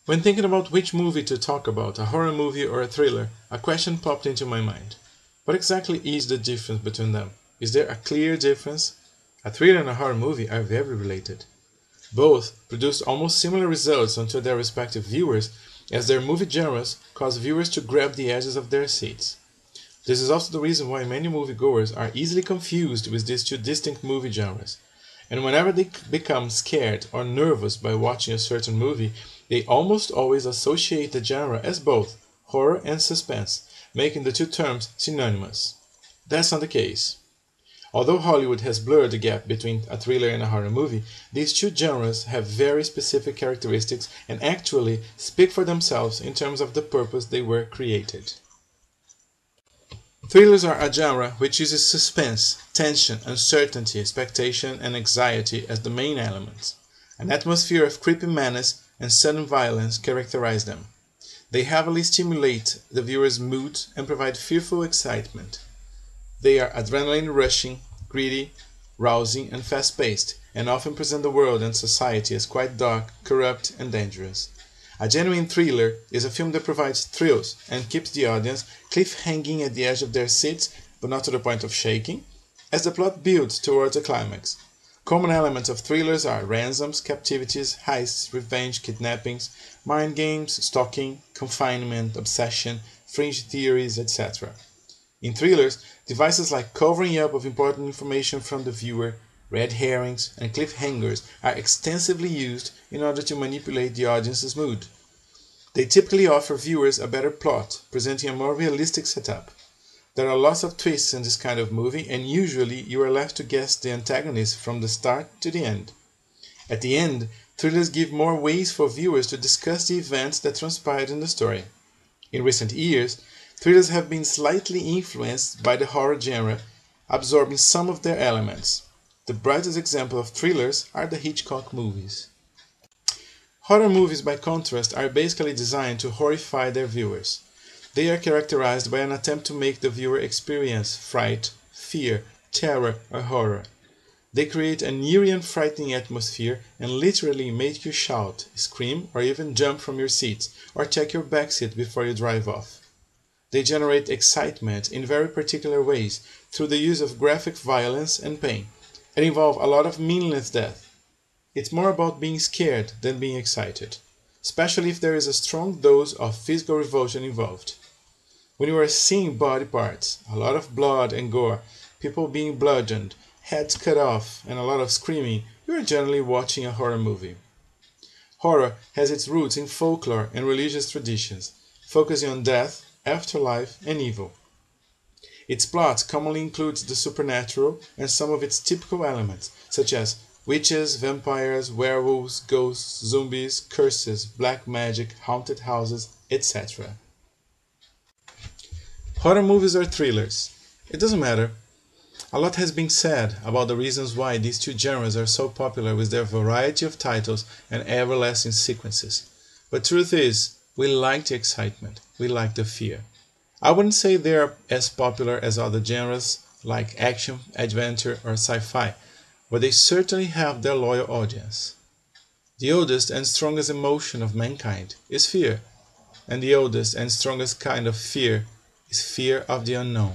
When thinking about which movie to talk about, a horror movie or a thriller, a question popped into my mind. What exactly is the difference between them? Is there a clear difference? A thriller and a horror movie are very related. Both produced almost similar results unto their respective viewers, as their movie genres cause viewers to grab the edges of their seats. This is also the reason why many moviegoers are easily confused with these two distinct movie genres. And whenever they become scared or nervous by watching a certain movie, they almost always associate the genre as both horror and suspense, making the two terms synonymous. That's not the case. Although Hollywood has blurred the gap between a thriller and a horror movie, these two genres have very specific characteristics and actually speak for themselves in terms of the purpose they were created. Thrillers are a genre which uses suspense, tension, uncertainty, expectation, and anxiety as the main elements. An atmosphere of creepy menace and sudden violence characterize them. They heavily stimulate the viewer's mood and provide fearful excitement. They are adrenaline-rushing, gritty, rousing, and fast-paced, and often present the world and society as quite dark, corrupt, and dangerous. A genuine thriller is a film that provides thrills and keeps the audience cliff-hanging at the edge of their seats, but not to the point of shaking, as the plot builds towards a climax. Common elements of thrillers are ransoms, captivities, heists, revenge, kidnappings, mind games, stalking, confinement, obsession, fringe theories, etc. In thrillers, devices like covering up of important information from the viewer, red herrings, and cliffhangers are extensively used in order to manipulate the audience's mood. They typically offer viewers a better plot, presenting a more realistic setup. There are lots of twists in this kind of movie, and usually you are left to guess the antagonist from the start to the end. At the end, thrillers give more ways for viewers to discuss the events that transpired in the story. In recent years, thrillers have been slightly influenced by the horror genre, absorbing some of their elements. The brightest example of thrillers are the Hitchcock movies. Horror movies, by contrast, are basically designed to horrify their viewers. They are characterized by an attempt to make the viewer experience fright, fear, terror, or horror. They create an eerie and frightening atmosphere and literally make you shout, scream, or even jump from your seats, or check your backseat before you drive off. They generate excitement in very particular ways through the use of graphic violence and pain, and involve a lot of meaningless death. It's more about being scared than being excited, especially if there is a strong dose of physical revulsion involved. When you are seeing body parts, a lot of blood and gore, people being bludgeoned, heads cut off, and a lot of screaming, you are generally watching a horror movie. Horror has its roots in folklore and religious traditions, focusing on death, afterlife, and evil. Its plot commonly includes the supernatural and some of its typical elements, such as witches, vampires, werewolves, ghosts, zombies, curses, black magic, haunted houses, etc. Horror movies or thrillers? It doesn't matter. A lot has been said about the reasons why these two genres are so popular with their variety of titles and everlasting sequences. But truth is, we like the excitement, we like the fear. I wouldn't say they are as popular as other genres like action, adventure, or sci-fi, but they certainly have their loyal audience. The oldest and strongest emotion of mankind is fear, and the oldest and strongest kind of fear is fear of the unknown.